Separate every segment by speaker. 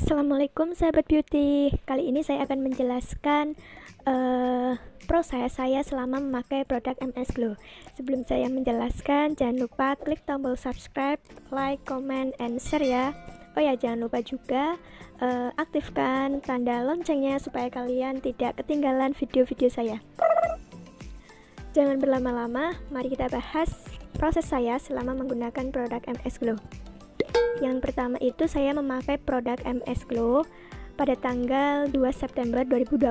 Speaker 1: Assalamualaikum sahabat beauty. Kali ini saya akan menjelaskan proses saya selama memakai produk MS Glow. Sebelum saya menjelaskan, jangan lupa klik tombol subscribe, like, comment, and share ya. Oh ya, jangan lupa juga aktifkan tanda loncengnya supaya kalian tidak ketinggalan video-video saya. Jangan berlama-lama, mari kita bahas proses saya selama menggunakan produk MS Glow. Yang pertama itu saya memakai produk MS Glow pada tanggal 2 September 2020.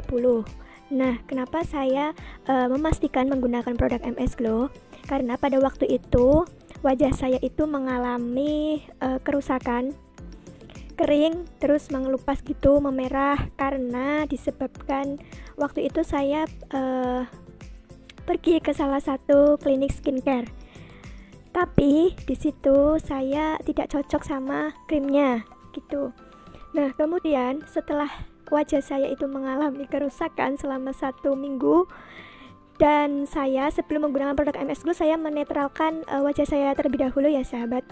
Speaker 1: Nah, kenapa saya memastikan menggunakan produk MS Glow? Karena pada waktu itu wajah saya itu mengalami kerusakan, kering, terus mengelupas gitu, memerah karena disebabkan waktu itu saya pergi ke salah satu klinik skincare. Tapi di situ saya tidak cocok sama krimnya gitu. Nah, kemudian setelah wajah saya itu mengalami kerusakan selama 1 minggu, dan saya sebelum menggunakan produk MS Glow saya menetralkan wajah saya terlebih dahulu ya sahabat.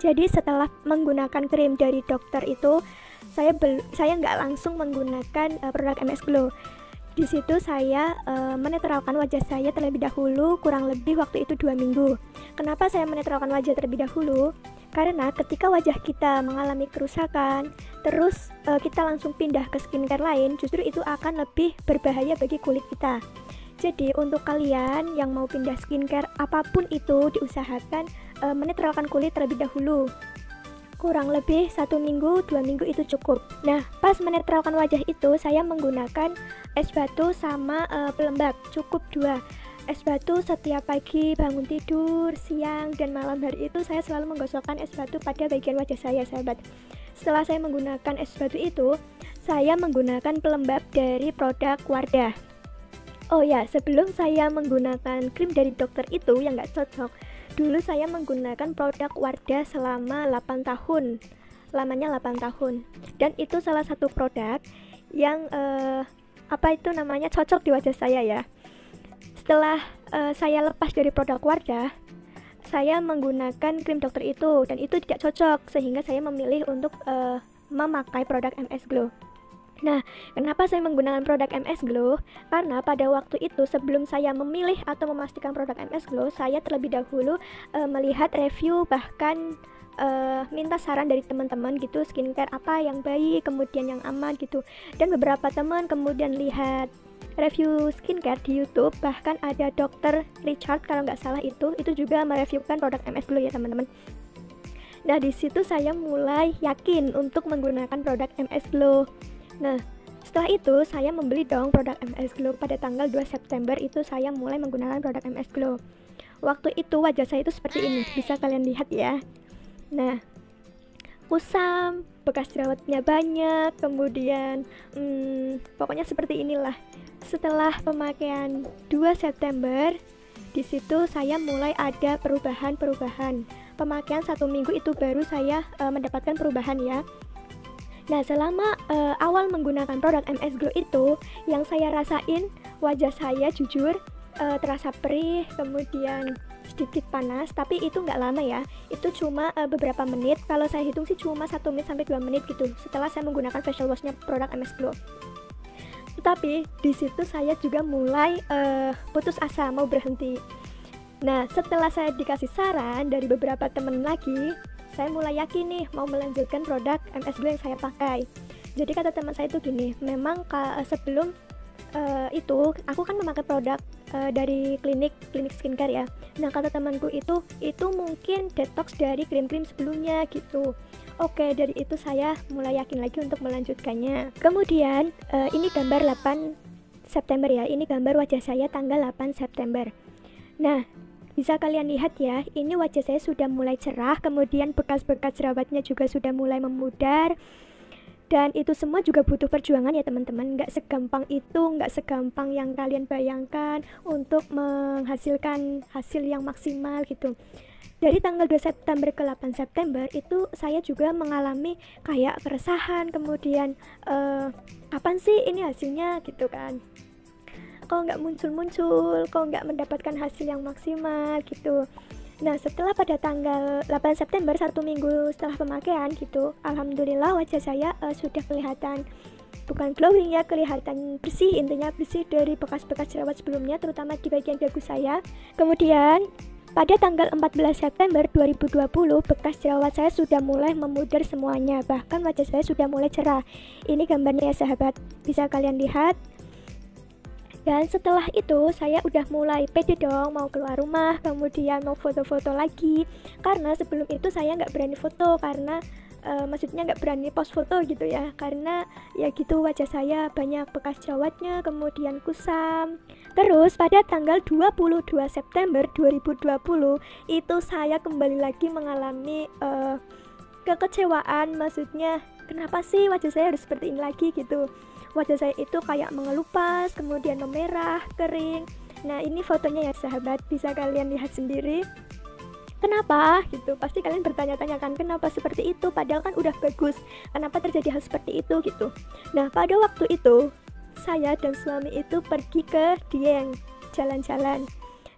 Speaker 1: Jadi setelah menggunakan krim dari dokter itu saya nggak langsung menggunakan produk MS Glow. Di situ saya menetralkan wajah saya terlebih dahulu, kurang lebih waktu itu 2 minggu. Kenapa saya menetralkan wajah terlebih dahulu? Karena ketika wajah kita mengalami kerusakan, terus kita langsung pindah ke skincare lain, justru itu akan lebih berbahaya bagi kulit kita. Jadi untuk kalian yang mau pindah skincare apapun itu, diusahakan menetralkan kulit terlebih dahulu. Kurang lebih 1 minggu, 2 minggu itu cukup. Nah, pas menetralkan wajah itu saya menggunakan es batu sama pelembab, cukup 2 es batu setiap pagi bangun tidur, siang dan malam hari itu saya selalu menggosokkan es batu pada bagian wajah saya sahabat. Setelah saya menggunakan es batu itu, saya menggunakan pelembab dari produk Wardah. Oh ya, sebelum saya menggunakan krim dari dokter itu yang gak cocok, dulu saya menggunakan produk Wardah selama 8 tahun, lamanya 8 tahun, dan itu salah satu produk yang cocok di wajah saya ya. Setelah saya lepas dari produk Wardah, saya menggunakan krim dokter itu dan itu tidak cocok, sehingga saya memilih untuk memakai produk MS Glow. Nah, kenapa saya menggunakan produk MS Glow? Karena pada waktu itu sebelum saya memilih atau memastikan produk MS Glow, saya terlebih dahulu melihat review, bahkan minta saran dari teman-teman gitu, skincare apa yang baik, kemudian yang aman gitu. Dan beberapa teman kemudian lihat review skincare di YouTube, bahkan ada Dr. Richard kalau nggak salah itu juga mereviewkan produk MS Glow ya teman-teman. Nah, di situ saya mulai yakin untuk menggunakan produk MS Glow. Nah, setelah itu saya membeli dong produk MS Glow pada tanggal 2 September itu saya mulai menggunakan produk MS Glow. Waktu itu wajah saya itu seperti ini, bisa kalian lihat ya. Nah, kusam, bekas jerawatnya banyak, kemudian pokoknya seperti inilah. Setelah pemakaian 2 September, di situ saya mulai ada perubahan. Pemakaian 1 minggu itu baru saya mendapatkan perubahan ya. Nah, selama awal menggunakan produk MS Glow itu, yang saya rasain wajah saya jujur terasa perih, kemudian sedikit panas, tapi itu nggak lama ya, itu cuma beberapa menit. Kalau saya hitung sih cuma 1 menit sampai 2 menit gitu setelah saya menggunakan facial washnya produk MS Glow. Tetapi di situ saya juga mulai putus asa, mau berhenti. Nah, setelah saya dikasih saran dari beberapa teman lagi, saya mulai yakin nih mau melanjutkan produk MS Glow yang saya pakai. Jadi kata teman saya itu gini, memang sebelum itu aku kan memakai produk dari klinik skincare ya. Nah, kata temanku itu mungkin detox dari krim-krim sebelumnya gitu. Oke, dari itu saya mulai yakin lagi untuk melanjutkannya. Kemudian ini gambar 8 September ya, ini gambar wajah saya tanggal 8 September. Nah, bisa kalian lihat ya, ini wajah saya sudah mulai cerah, kemudian bekas-bekas jerawatnya juga sudah mulai memudar. Dan itu semua juga butuh perjuangan ya teman-teman, nggak segampang itu, nggak segampang yang kalian bayangkan untuk menghasilkan hasil yang maksimal gitu. Dari tanggal 2 September ke 8 September itu saya juga mengalami kayak keresahan, kemudian kapan sih ini hasilnya gitu kan. Kok nggak muncul-muncul, kok nggak mendapatkan hasil yang maksimal gitu. Nah, setelah pada tanggal 8 September, 1 minggu setelah pemakaian gitu, alhamdulillah wajah saya sudah kelihatan, bukan glowing ya, kelihatan bersih, intinya bersih dari bekas-bekas jerawat sebelumnya, terutama di bagian dagu saya. Kemudian pada tanggal 14 September 2020, bekas jerawat saya sudah mulai memudar semuanya, bahkan wajah saya sudah mulai cerah. Ini gambarnya ya sahabat, bisa kalian lihat. Dan setelah itu saya udah mulai pede dong mau keluar rumah, kemudian mau foto-foto lagi. Karena sebelum itu saya nggak berani foto, karena maksudnya nggak berani post foto gitu ya, karena ya gitu wajah saya banyak bekas jerawatnya, kemudian kusam. Terus pada tanggal 22 September 2020 itu saya kembali lagi mengalami kekecewaan, maksudnya kenapa sih wajah saya harus seperti ini lagi gitu. Wajah saya itu kayak mengelupas, kemudian memerah, kering. Nah, ini fotonya ya sahabat, bisa kalian lihat sendiri. Kenapa gitu? Pasti kalian bertanya-tanya kan, kenapa seperti itu? Padahal kan udah bagus. Kenapa terjadi hal seperti itu gitu? Nah, pada waktu itu saya dan suami itu pergi ke Dieng, jalan-jalan.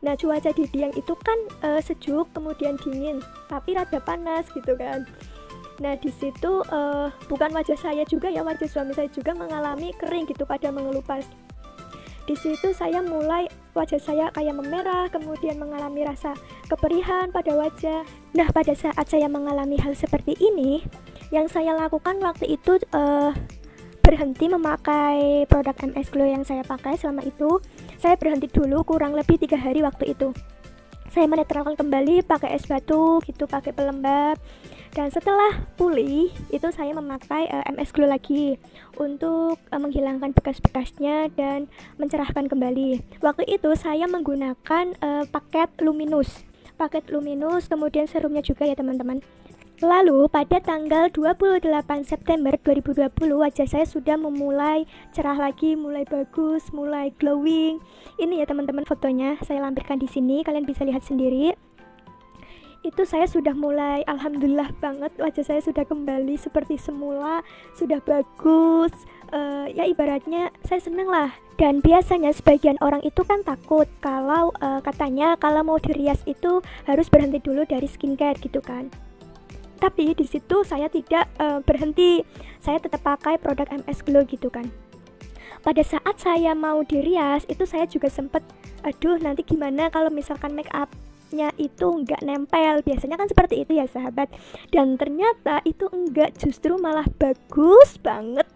Speaker 1: Nah, cuaca di Dieng itu kan sejuk, kemudian dingin, tapi rada panas gitu kan. Nah, di situ bukan wajah saya juga ya, wajah suami saya juga mengalami kering gitu, pada mengelupas. Di situ saya mulai wajah saya kayak memerah, kemudian mengalami rasa keperihan pada wajah. Nah, pada saat saya mengalami hal seperti ini, yang saya lakukan waktu itu berhenti memakai produk MS Glow yang saya pakai selama itu. Saya berhenti dulu kurang lebih 3 hari waktu itu. Saya menetralkan kembali pakai es batu gitu, pakai pelembab. Dan setelah pulih itu saya memakai MS Glow lagi untuk menghilangkan bekas-bekasnya dan mencerahkan kembali. Waktu itu saya menggunakan paket Luminous, kemudian serumnya juga ya teman-teman. Lalu pada tanggal 28 September 2020 wajah saya sudah memulai cerah lagi, mulai bagus, mulai glowing. Ini ya teman-teman fotonya, saya lampirkan di sini, kalian bisa lihat sendiri. Itu saya sudah mulai, alhamdulillah banget, wajah saya sudah kembali seperti semula, sudah bagus. Ya ibaratnya saya seneng lah. Dan biasanya sebagian orang itu kan takut kalau katanya kalau mau dirias itu harus berhenti dulu dari skincare gitu kan. Tapi di situ saya tidak berhenti, saya tetap pakai produk MS Glow gitu kan. Pada saat saya mau dirias itu saya juga sempet, aduh nanti gimana kalau misalkan make upnya itu nggak nempel, biasanya kan seperti itu ya sahabat. Dan ternyata itu enggak, justru malah bagus banget.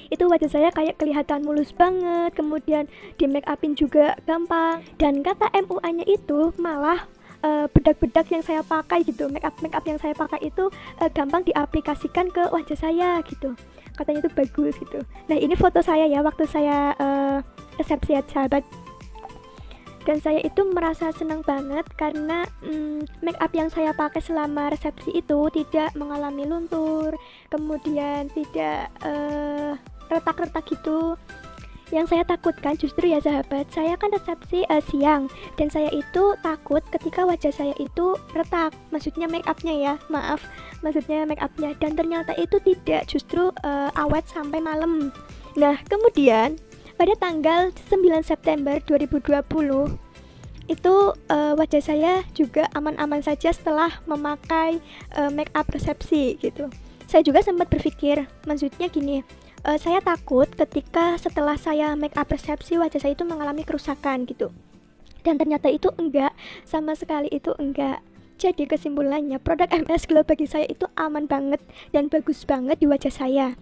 Speaker 1: Itu wajah saya kayak kelihatan mulus banget, kemudian di make upin juga gampang. Dan kata MUA nya itu malah bedak-bedak yang saya pakai gitu, make up yang saya pakai itu gampang diaplikasikan ke wajah saya gitu, katanya itu bagus gitu. Nah, ini foto saya ya waktu saya resepsi ya sahabat. Dan saya itu merasa senang banget karena make up yang saya pakai selama resepsi itu tidak mengalami luntur, kemudian tidak retak-retak gitu. Yang saya takutkan justru ya sahabat, saya kan resepsi siang, dan saya itu takut ketika wajah saya itu retak, maksudnya make upnya ya, maksudnya make upnya, dan ternyata itu tidak, justru awet sampai malam. Nah, kemudian pada tanggal 9 September 2020 itu wajah saya juga aman-aman saja setelah memakai make up resepsi gitu. Saya juga sempat berpikir, maksudnya gini, saya takut ketika setelah saya make up resepsi wajah saya itu mengalami kerusakan gitu. Dan ternyata itu enggak, sama sekali itu enggak. Jadi kesimpulannya, produk MS Glow bagi saya itu aman banget dan bagus banget di wajah saya.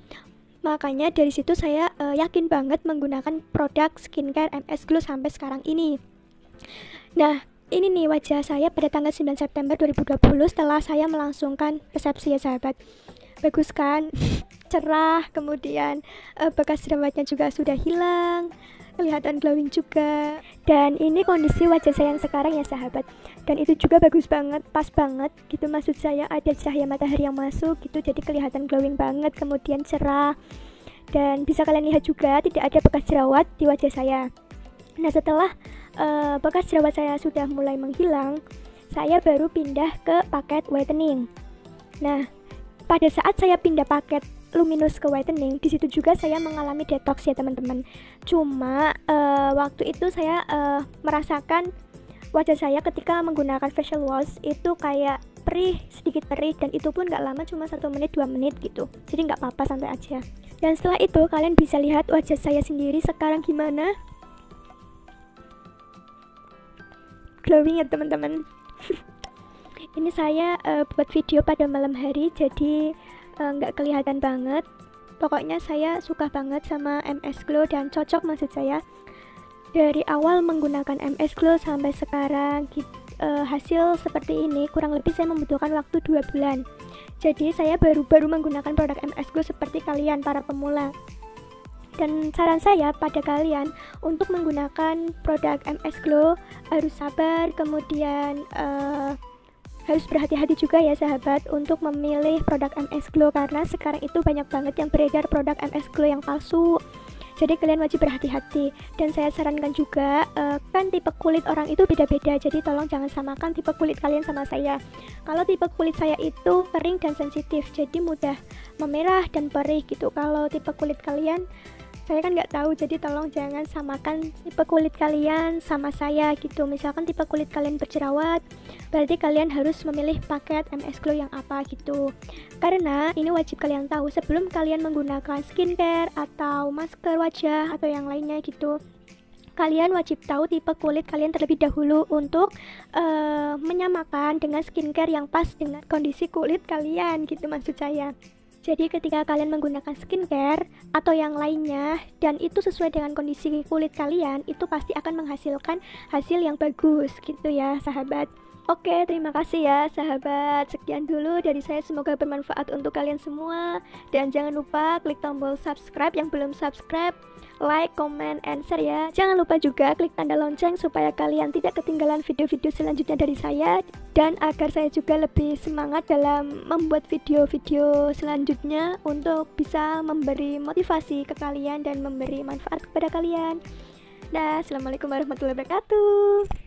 Speaker 1: Makanya dari situ saya yakin banget menggunakan produk skincare MS Glow sampai sekarang ini. Nah, ini nih wajah saya pada tanggal 9 September 2020 setelah saya melangsungkan resepsi ya sahabat. Bagus kan? Cerah, kemudian bekas jerawatnya juga sudah hilang, kelihatan glowing juga. Dan ini kondisi wajah saya yang sekarang ya sahabat. Dan itu juga bagus banget, pas banget gitu, maksud saya ada cahaya matahari yang masuk gitu, jadi kelihatan glowing banget, kemudian cerah. Dan bisa kalian lihat juga tidak ada bekas jerawat di wajah saya. Nah, setelah bekas jerawat saya sudah mulai menghilang, saya baru pindah ke paket whitening. Nah, pada saat saya pindah paket Luminous ke whitening, di situ juga saya mengalami detox ya teman-teman. Cuma waktu itu saya merasakan wajah saya ketika menggunakan facial wash itu kayak perih, sedikit perih, dan itu pun nggak lama, cuma 1 menit 2 menit gitu, jadi nggak apa-apa, santai aja. Dan setelah itu kalian bisa lihat wajah saya sendiri sekarang gimana, glowing ya teman-teman. Ini saya buat video pada malam hari, jadi nggak kelihatan banget. Pokoknya saya suka banget sama MS Glow dan cocok, maksud saya dari awal menggunakan MS Glow sampai sekarang hasil seperti ini kurang lebih saya membutuhkan waktu 2 bulan. Jadi saya baru menggunakan produk MS Glow seperti kalian para pemula. Dan saran saya pada kalian untuk menggunakan produk MS Glow harus sabar, kemudian harus berhati-hati juga ya sahabat untuk memilih produk MS Glow, karena sekarang itu banyak banget yang beredar produk MS Glow yang palsu. Jadi kalian wajib berhati-hati. Dan saya sarankan juga, kan tipe kulit orang itu beda-beda, jadi tolong jangan samakan tipe kulit kalian sama saya. Kalau tipe kulit saya itu kering dan sensitif, jadi mudah memerah dan perih gitu. Kalau tipe kulit kalian, saya kan nggak tahu, jadi tolong jangan samakan tipe kulit kalian sama saya gitu. Misalkan tipe kulit kalian berjerawat, berarti kalian harus memilih paket MS Glow yang apa gitu. Karena ini wajib kalian tahu sebelum kalian menggunakan skincare atau masker wajah atau yang lainnya gitu. Kalian wajib tahu tipe kulit kalian terlebih dahulu untuk menyamakan dengan skincare yang pas dengan kondisi kulit kalian gitu, maksud saya. Jadi ketika kalian menggunakan skincare atau yang lainnya dan itu sesuai dengan kondisi kulit kalian, itu pasti akan menghasilkan hasil yang bagus gitu ya sahabat. Oke, terima kasih ya sahabat. Sekian dulu dari saya, semoga bermanfaat untuk kalian semua. Dan jangan lupa klik tombol subscribe yang belum subscribe, like, comment, and share ya. Jangan lupa juga klik tanda lonceng supaya kalian tidak ketinggalan video-video selanjutnya dari saya. Dan agar saya juga lebih semangat dalam membuat video-video selanjutnya untuk bisa memberi motivasi ke kalian dan memberi manfaat kepada kalian. Nah, assalamualaikum warahmatullahi wabarakatuh.